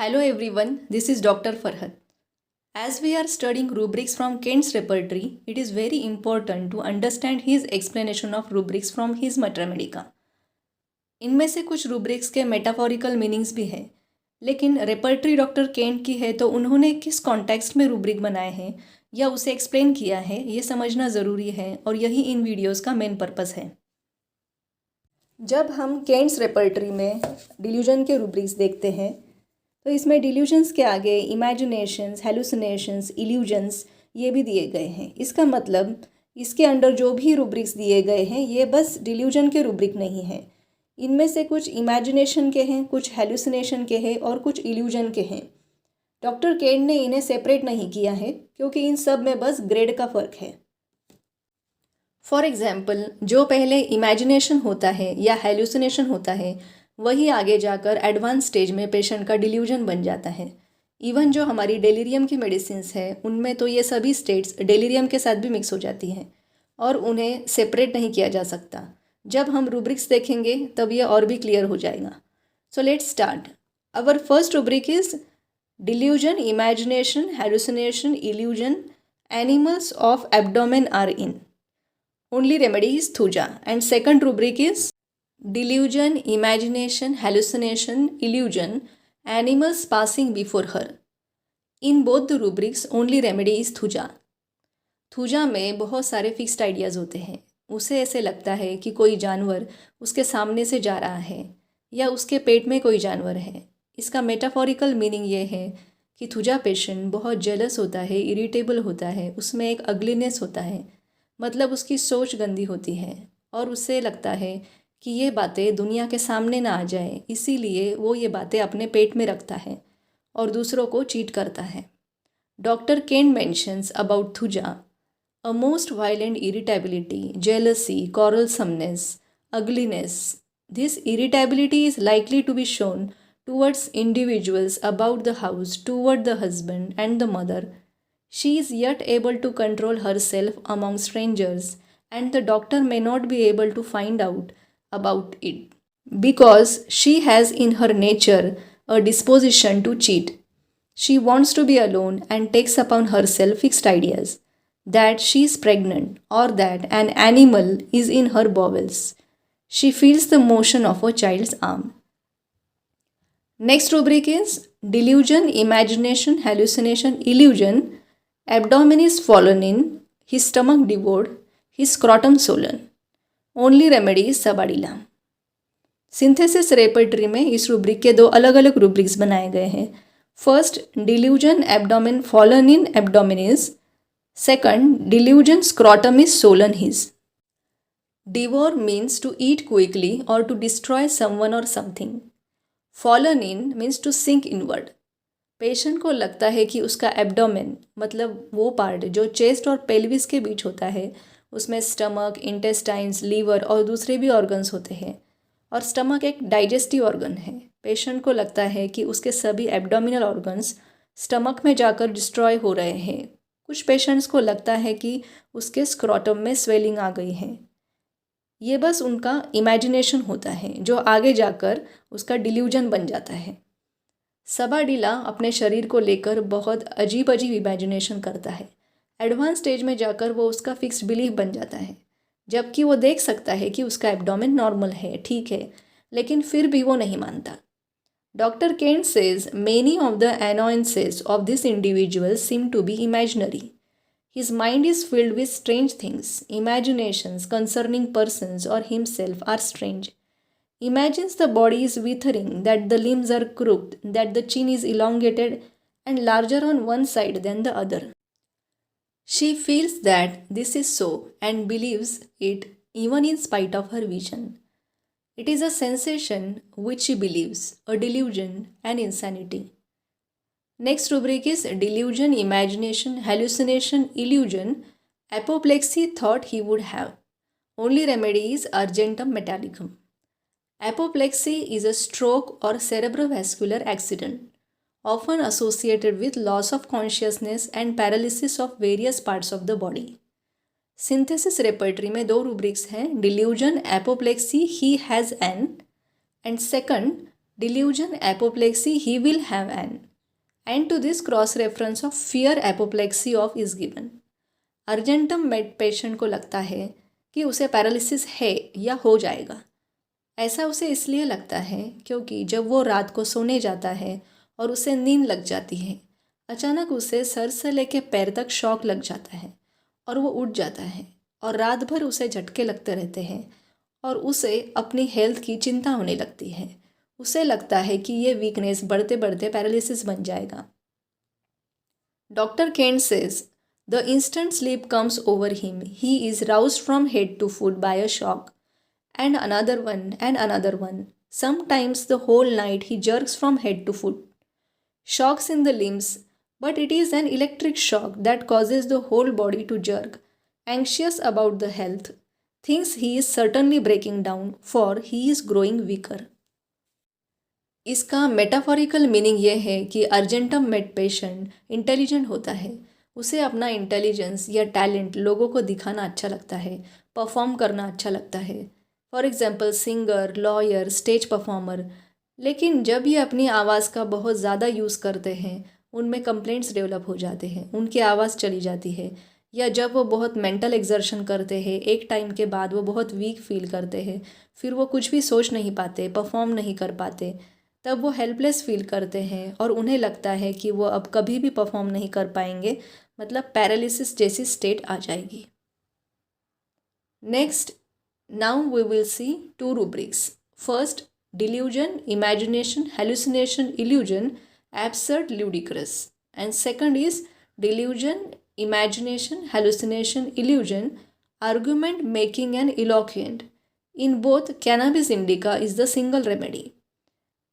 Hello everyone, this is Dr. Farhad. As we are studying rubrics from Kent's repertory, it is very important to understand his explanation of rubrics from his Mathematica. इनमें से कुछ rubrics के metaphorical meanings भी हैं, लेकिन repertory doctor Kent की है तो उन्होंने किस कॉन्टेक्स्ट में रूब्रिक बनाए हैं या उसे एक्सप्लेन किया है ये समझना ज़रूरी है और यही इन वीडियोस का मेन पर्पस है। जब हम केंट्स रेपर्टरी में डिल्यूजन के रूब्रिक्स देखते हैं तो इसमें डिल्यूजन्स के आगे इमेजिनेशंस, हेलुसिनेशंस, इल्यूजन्स ये भी दिए गए हैं। इसका मतलब इसके अंडर जो भी रूब्रिक्स दिए गए हैं ये बस डिल्यूजन के रूब्रिक नहीं हैं। इनमें से कुछ इमेजिनेशन के हैं, कुछ हेलुसिनेशन के हैं और कुछ इल्यूजन के हैं। डॉक्टर केंट ने इन्हें सेपरेट नहीं किया है क्योंकि इन सब में बस ग्रेड का फ़र्क है। फॉर एग्जाम्पल, जो पहले इमेजिनेशन होता है या हेलुसिनेशन होता है वही आगे जाकर एडवांस स्टेज में पेशेंट का डिल्यूजन बन जाता है। इवन जो हमारी डेलीरियम की मेडिसिन्स है उनमें तो ये सभी स्टेट्स डेलीरियम के साथ भी मिक्स हो जाती हैं और उन्हें सेपरेट नहीं किया जा सकता। जब हम रूब्रिक्स देखेंगे तब ये और भी क्लियर हो जाएगा। So let's start. Our first rubric is delusion, imagination, hallucination, illusion, animals of abdomen are in. Only remedy is thuja. And second rubric is delusion, imagination, hallucination, illusion, animals passing before her. In both the rubrics, only remedy is thuja. thuja में बहुत सारे fixed ideas होते हैं। उसे ऐसे लगता है कि कोई जानवर उसके सामने से जा रहा है या उसके पेट में कोई जानवर है। इसका मेटाफोरिकल मीनिंग ये है कि thuja पेशेंट बहुत जेलस होता है, इरिटेबल होता है, उसमें एक अगलीनेस होता है, मतलब उसकी सोच गंदी होती है और उससे लगता है कि ये बातें दुनिया के सामने ना आ जाए, इसीलिए वो ये बातें अपने पेट में रखता है और दूसरों को चीट करता है। Doctor Kent mentions about thuja a most violent irritability, jealousy, quarrelsomeness, ugliness. This irritability is likely to be shown towards individuals about the house, toward the husband and the mother. She is yet able to control herself among strangers, and the doctor may not be able to find out about it because she has in her nature a disposition to cheat. She wants to be alone and takes upon herself fixed ideas that she is pregnant or that an animal is in her bowels. She feels the motion of a child's arm. Next rubric is delusion, imagination, hallucination, illusion. Abdomen is fallen in, his stomach devoured, his scrotum swollen. Only remedy is sabadila. Synthesis repertory में इस rubric के दो अलग अलग rubrics बनाए गए हैं। First, delusion abdomen fallen in abdomen is. Second, delusion scrotum is swollen his. Devour means to eat quickly और टू डिस्ट्रॉय समवन और something. Fallen in means to sink inward. Patient को लगता है कि उसका एब्डोमेन मतलब वो पार्ट जो चेस्ट और पेल्विस के बीच होता है उसमें स्टमक, इंटेस्टाइन्स, लीवर और दूसरे भी ऑर्गन्स होते हैं और स्टमक एक डाइजेस्टिव ऑर्गन है। पेशेंट को लगता है कि उसके सभी एब्डोमिनल ऑर्गन्स स्टमक में जाकर डिस्ट्रॉय हो रहे हैं। कुछ पेशेंट्स को लगता है कि उसके स्क्रॉटम में स्वेलिंग आ गई है। ये बस उनका इमेजिनेशन होता है जो आगे जाकर उसका डिल्यूजन बन जाता है। सबाडिला अपने शरीर को लेकर बहुत अजीब अजीब इमेजिनेशन करता है। एडवांस स्टेज में जाकर वो उसका फिक्स्ड बिलीफ बन जाता है, जबकि वो देख सकता है कि उसका एब्डोमेन नॉर्मल है, ठीक है, लेकिन फिर भी वो नहीं मानता। Doctor Kent says many of the annoyances of this individual seem to be imaginary. His mind is filled with strange things. Imaginations concerning persons or himself are strange. Imagines the body is withering, that the limbs are crooked, that the chin is elongated and larger on one side than the other. She feels that this is so and believes it even in spite of her vision. It is a sensation which she believes, a delusion, and insanity. Next rubric is delusion, imagination, hallucination, illusion. Apoplexy thought he would have. Only remedy is argentum metallicum. Apoplexy is a stroke or cerebrovascular accident, often associated with loss of consciousness and paralysis of various parts of the body. Synthesis repertory में दो rubrics हैं, delusion, apoplexy, he has an, and second, delusion apoplexy he will have an, and to this cross reference of fear apoplexy of is given. Argentum made patient को लगता है कि उसे paralysis है या हो जाएगा। ऐसा उसे इसलिए लगता है क्योंकि जब वो रात को सोने जाता है और उसे नींद लग जाती है, अचानक उसे सर से लेकर पैर तक शॉक लग जाता है और वो उठ जाता है और रात भर उसे झटके लगते रहते हैं और उसे अपनी हेल्थ की चिंता होने लगती है। उसे लगता है कि ये वीकनेस बढ़ते बढ़ते पैरालिसिस बन जाएगा। Doctor Kent says the instant sleep comes over him, he is roused from head to foot by a shock and another one. Sometimes the whole night he jerks from head to foot. Shocks in the limbs, but it is an electric shock that causes the whole body to jerk. Anxious about the health, thinks he is certainly breaking down, for he is growing weaker. इसका metaphorical meaning ये है कि argentum made patient intelligent होता है। उसे अपना intelligence या talent लोगों को दिखाना अच्छा लगता है, परफॉर्म करना अच्छा लगता है। For example singer, lawyer, stage performer. लेकिन जब ये अपनी आवाज़ का बहुत ज़्यादा यूज़ करते हैं, उनमें कंप्लेंट्स डेवलप हो जाते हैं, उनकी आवाज़ चली जाती है, या जब वो बहुत मेंटल एक्सर्शन करते हैं, एक टाइम के बाद वो बहुत वीक फील करते हैं, फिर वो कुछ भी सोच नहीं पाते, परफॉर्म नहीं कर पाते, तब वो हेल्पलेस फील करते हैं और उन्हें लगता है कि वो अब कभी भी परफॉर्म नहीं कर पाएंगे, मतलब पैरालिसिस जैसी स्टेट आ जाएगी। Next, now we will see two rubrics. First, delusion, imagination, hallucination, illusion, absurd, ludicrous. And second is delusion, imagination, hallucination, illusion, argument making and eloquent. In both, cannabis indica is the single remedy.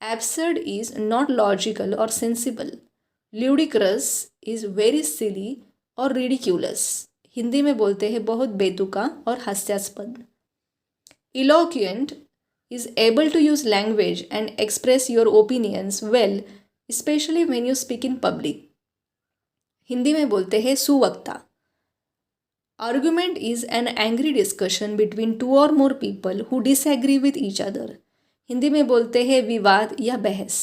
Absurd is not logical or sensible. Ludicrous is very silly or ridiculous. Hindi में बोलते हैं बहुत बेतुका और हास्यास्पद। Eloquent is able to use language and express your opinions well, especially when you speak in public. Hindi में बोलते हैं सुवक्ता। Argument is an angry discussion between two or more people who disagree with each other. Hindi में बोलते हैं विवाद या बहस।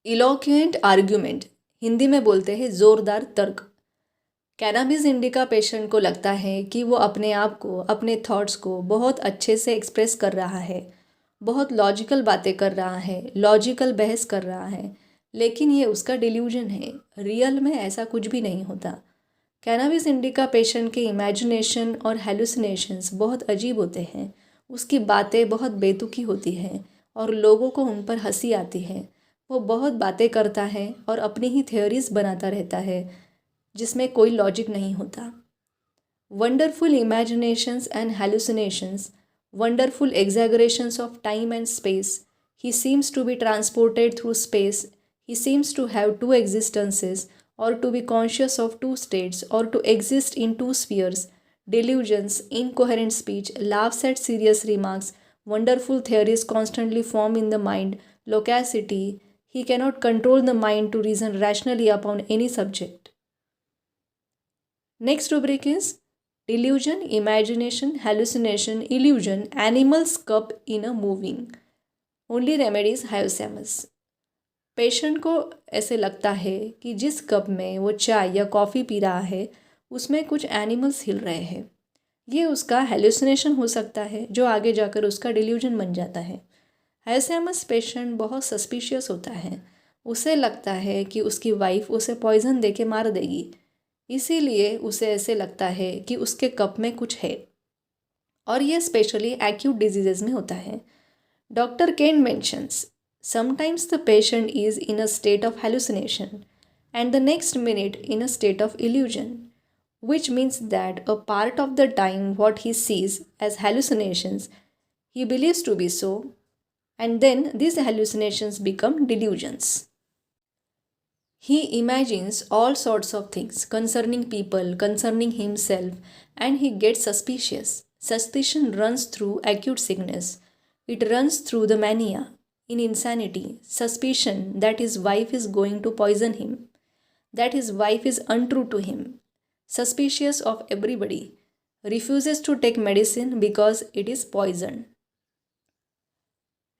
Eloquent argument Hindi में बोलते हैं जोरदार तर्क। कैनाबिस इंडिका पेशेंट को लगता है कि वो अपने आप को, अपने थॉट्स को बहुत अच्छे से एक्सप्रेस कर रहा है, बहुत लॉजिकल बातें कर रहा है, लॉजिकल बहस कर रहा है, लेकिन ये उसका डिल्यूजन है। रियल में ऐसा कुछ भी नहीं होता। कैनाबिस इंडिका पेशेंट के इमेजिनेशन और हेलुसिनेशंस बहुत अजीब होते हैं। उसकी बातें बहुत बेतुकी होती हैं और लोगों को उन पर हंसी आती है। वो बहुत बातें करता है और अपनी ही थ्योरीज बनाता रहता है जिसमें कोई लॉजिक नहीं होता। Wonderful imaginations and hallucinations, wonderful exaggerations of time and space, he seems to be transported through space, he seems to have two existences or to be conscious of two states or to exist in two spheres, delusions, incoherent speech, laughs at serious remarks, wonderful theories constantly form in the mind, loquacity, he cannot control the mind to reason rationally upon any subject. Next rubric is delusion, imagination, hallucination, illusion, animal's cup in a moving. Only remedies hyoscyamus. Patient को ऐसे लगता है कि जिस cup में वो चाय या कॉफ़ी पी रहा है उसमें कुछ एनिमल्स हिल रहे हैं। ये उसका हेलुसिनेशन हो सकता है जो आगे जाकर उसका डिल्यूजन बन जाता है। हाइस्यामस पेशेंट बहुत सस्पिशियस होता है। उसे लगता है कि उसकी वाइफ उसे पॉइजन दे के मार देगी, इसीलिए उसे ऐसे लगता है कि उसके कप में कुछ है, और ये स्पेशली एक्यूट डिजीजेस में होता है। Doctor Kent mentions sometimes the patient is in a state of hallucination and the next minute in a state of illusion, which means that a part of the time what he sees as hallucinations he believes to be so, and then these hallucinations become delusions. He imagines all sorts of things concerning people, concerning himself, and he gets suspicious. Suspicion runs through acute sickness. It runs through the mania, in insanity, suspicion that his wife is going to poison him, that his wife is untrue to him, suspicious of everybody, refuses to take medicine because it is poison.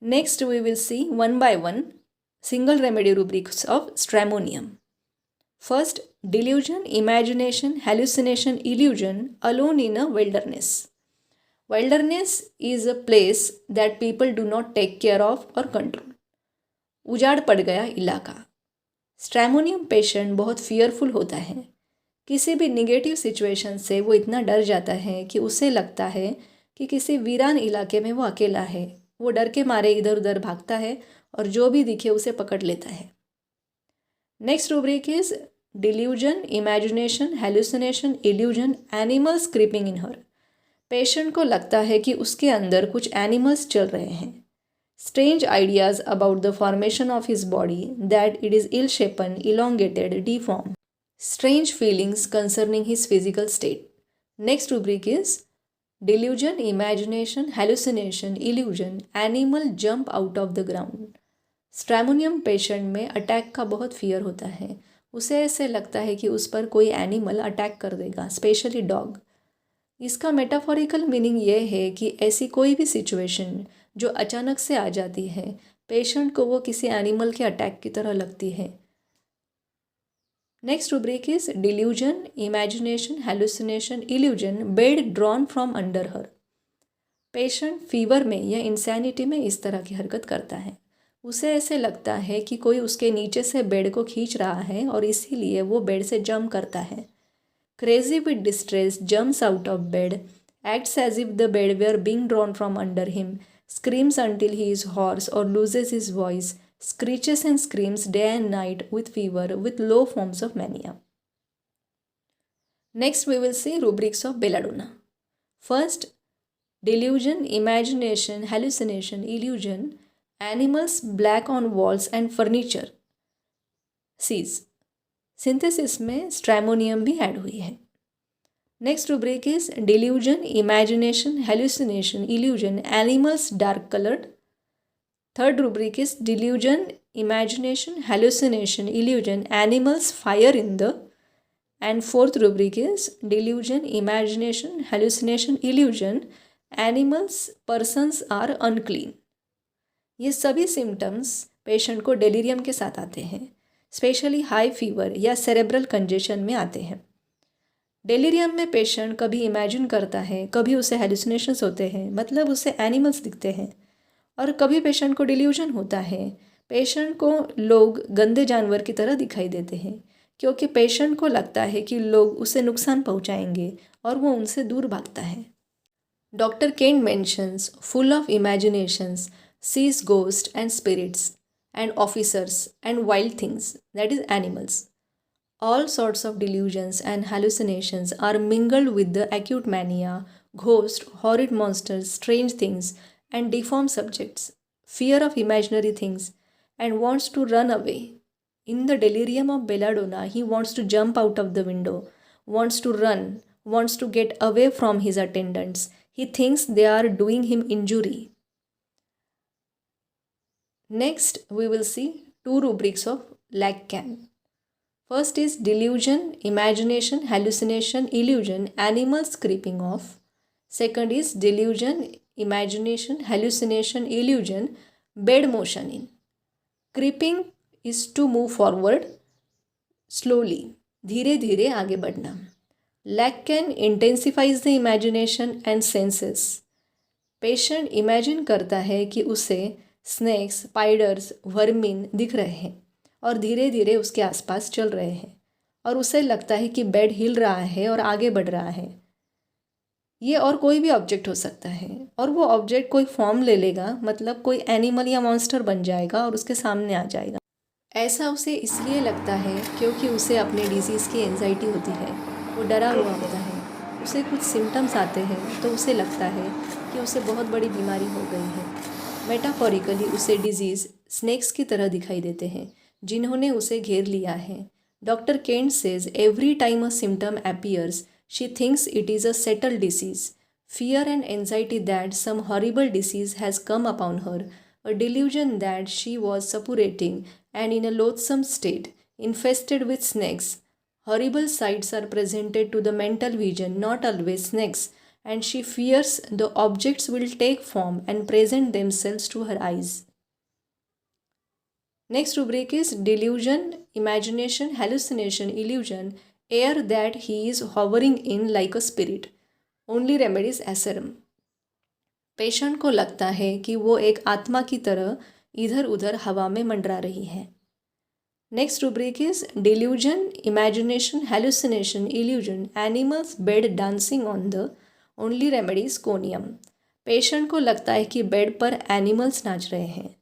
Next, we will see one by one single remedy rubrics of stramonium. First, delusion, imagination, hallucination, illusion alone in a wilderness. Wilderness is a place that people do not take care of or control. उजाड़ पड़ गया इलाका. स्ट्रैमोनियम patient बहुत fearful होता है. किसी भी negative situation से वो इतना डर जाता है कि उसे लगता है कि किसी वीरान इलाके में वो अकेला है. वो डर के मारे इधर उधर भागता है और जो भी दिखे उसे पकड़ लेता है. Next rubric is delusion, imagination, hallucination, illusion, animals creeping in her. Patient को लगता है कि उसके अंदर कुछ एनिमल्स चल रहे हैं. Strange ideas about the formation of his body, that it is ill-shapen, elongated, deformed. Strange feelings concerning his physical state. Next rubric is delusion, imagination, hallucination, illusion, animal jump out of the ground. Stramonium patient में attack का बहुत fear होता है. उसे ऐसे लगता है कि उस पर कोई एनिमल अटैक कर देगा, स्पेशली डॉग. इसका मेटाफोरिकल मीनिंग ये है कि ऐसी कोई भी सिचुएशन जो अचानक से आ जाती है, पेशेंट को वो किसी एनिमल के अटैक की तरह लगती है. Next rubric is delusion, imagination, hallucination, illusion, bed drawn from under her. Patient fever में या इंसैनिटी में इस तरह की हरकत करता है. उसे ऐसे लगता है कि कोई उसके नीचे से बेड को खींच रहा है और इसीलिए वो बेड से जंप करता है. Crazy with distress, jumps out of bed, acts as if the bed were being drawn from under him, screams until he is hoarse or loses his voice, screeches and screams day and night with fever, with low forms of mania. Next, we will see rubrics of belladonna. First, delusion, imagination, hallucination, illusion, animals black on walls and furniture. Sees. Synthesis में stramonium भी add हुई है. Next rubric is delusion, imagination, hallucination, illusion, animals dark coloured. Third rubric is delusion, imagination, hallucination, illusion, animals fire in the. And fourth rubric is delusion, imagination, hallucination, illusion, animals persons are unclean. ये सभी symptoms patient को delirium के साथ आते हैं, specially high fever या cerebral congestion में आते हैं. डेलीरियम में पेशेंट कभी इमेजिन करता है, कभी उसे हेलुसिनेशंस होते हैं, मतलब उसे एनिमल्स दिखते हैं, और कभी पेशेंट को डिल्यूजन होता है. पेशेंट को लोग गंदे जानवर की तरह दिखाई देते हैं क्योंकि पेशेंट को लगता है कि लोग उसे नुकसान पहुंचाएंगे और वो उनसे दूर भागता है. Doctor Kent mentions full of imaginations, sees ghost and spirits and officers and wild things, that is animals. All sorts of delusions and hallucinations are mingled with the acute mania, ghosts, horrid monsters, strange things, and deformed subjects, fear of imaginary things, and wants to run away. In the delirium of belladonna, he wants to jump out of the window, wants to run, wants to get away from his attendants. He thinks they are doing him injury. Next, we will see two rubrics of Lacan. First is delusion, imagination, hallucination, illusion, animals creeping off. Second is delusion, imagination, hallucination, illusion, bed motion in. Creeping is to move forward slowly, धीरे धीरे आगे बढ़ना. Lacan intensifies the imagination and senses. Patient imagine करता है कि उसे snacks, spiders, vermin दिख रहे हैं और धीरे धीरे उसके आसपास चल रहे हैं और उसे लगता है कि बेड हिल रहा है और आगे बढ़ रहा है. ये और कोई भी ऑब्जेक्ट हो सकता है और वो ऑब्जेक्ट कोई फॉर्म ले लेगा, मतलब कोई एनिमल या मॉन्स्टर बन जाएगा और उसके सामने आ जाएगा. ऐसा उसे इसलिए लगता है क्योंकि उसे अपने डिजीज़ की एंजाइटी होती है. वो डरा हुआ होता है, उसे कुछ सिम्टम्स आते हैं तो उसे लगता है कि उसे बहुत बड़ी बीमारी हो गई है. मेटाफोरिकली उसे डिजीज़ स्नेक्स की तरह दिखाई देते हैं जिन्होंने उसे घेर लिया है. Doctor Kent says every time a symptom appears she thinks it is a settled disease. Fear and anxiety that some horrible disease has come upon her, a delusion that she was suppurating and in a loathsome state, infested with snakes. Horrible sights are presented to the mental vision, not always snakes, and she fears the objects will take form and present themselves to her eyes. Next rubric is delusion, imagination, hallucination, illusion, air that he is hovering in like a spirit. Only remedies asserum. Patient को लगता है कि वो एक आत्मा की तरह इधर उधर हवा में मंडरा रही है. Next rubric is delusion, imagination, hallucination, illusion, animals bed dancing on the. Only remedies conium. Patient को लगता है कि बेड पर एनिमल्स नाच रहे हैं.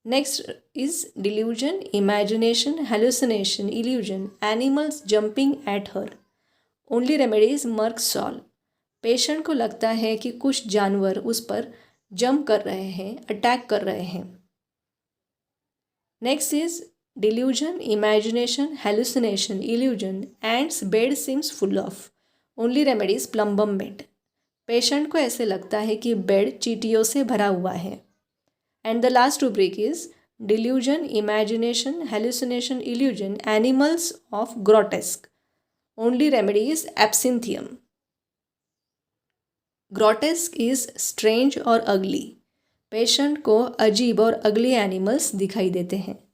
Next is delusion, imagination, hallucination, illusion, animals jumping at her. Only remedies merc sol. Patient को लगता है कि कुछ जानवर उस पर जंप कर रहे हैं, अटैक कर रहे हैं. Next is delusion, imagination, hallucination, illusion, ants bed seems full of. Only remedies plumbum bed. Patient को ऐसे लगता है कि बेड चींटियों से भरा हुआ है. And the last rubric is delusion, imagination, hallucination, illusion, animals of grotesque. Only remedy is absinthium. Grotesque is strange और अगली. पेशेंट को अजीब और अगली एनिमल्स दिखाई देते हैं.